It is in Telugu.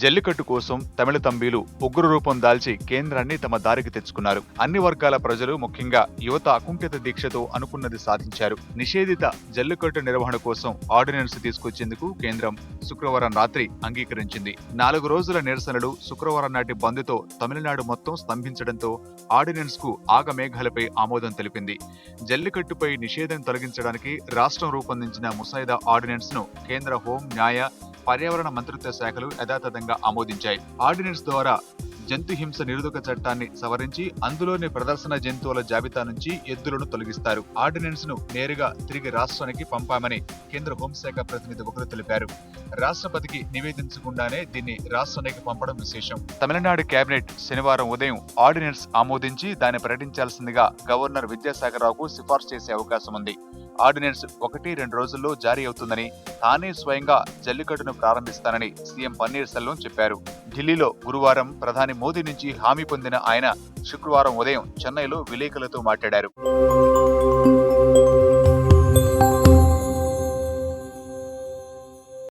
జల్లికట్టు కోసం తమిళ తంబీలు ఉగ్ర రూపం దాల్చి కేంద్రాన్ని తమ దారికి తెచ్చుకున్నారు. అన్ని వర్గాల ప్రజలు, ముఖ్యంగా యువత అకుంఠిత దీక్షతో అనుకున్నది సాధించారు. నిషేధిత జల్లికట్టు నిర్వహణ కోసం ఆర్డినెన్స్ తీసుకొచ్చేందుకు కేంద్రం శుక్రవారం రాత్రి అంగీకరించింది. 4 రోజుల నిరసనలు, శుక్రవారం నాటి బంద్తో తమిళనాడు మొత్తం స్తంభించడంతో ఆర్డినెన్స్ కు ఆగమేఘాలపై ఆమోదం తెలిపింది. జల్లికట్టుపై నిషేధం తొలగించడానికి రాష్ట్రం రూపొందించిన ముసాయిదా ఆర్డినెన్స్ ను కేంద్ర హోం, న్యాయ, పర్యావరణ మంత్రిత్వ శాఖలు యథాతథంగా ఆమోదించాయి. ఆర్డినెన్స్ ద్వారా జంతు హింస నిరోధక చట్టాన్ని సవరించి అందులోని ప్రదర్శన జంతువుల జాబితా నుంచి ఎద్దులను తొలగిస్తారు. ఆర్డినెన్స్ ను నేరుగా తిరిగి రాష్ట్రానికి పంపామని కేంద్ర హోంశాఖ ప్రతినిధి ఒకరు తెలిపారు. రాష్ట్రపతికి నివేదించకుండానే దీన్ని రాష్ట్రానికి పంపడం విశేషం. తమిళనాడు కేబినెట్ శనివారం ఉదయం ఆర్డినెన్స్ ఆమోదించి దాన్ని ప్రకటించాల్సిందిగా గవర్నర్ విద్యాసాగర్రావుకు సిఫార్సు చేసే అవకాశం ఉంది. ఆర్డినెన్స్ 1-2 రోజుల్లో జారీ అవుతుందని, తానే స్వయంగా జల్లికట్టును ప్రారంభిస్తానని సీఎం పన్నీర్ సెల్వం చెప్పారు. ఢిల్లీలో గురువారం ప్రధాని మోదీ నుంచి హామీ పొందిన ఆయన శుక్రవారం ఉదయం చెన్నైలో విలేకరులతో మాట్లాడారు.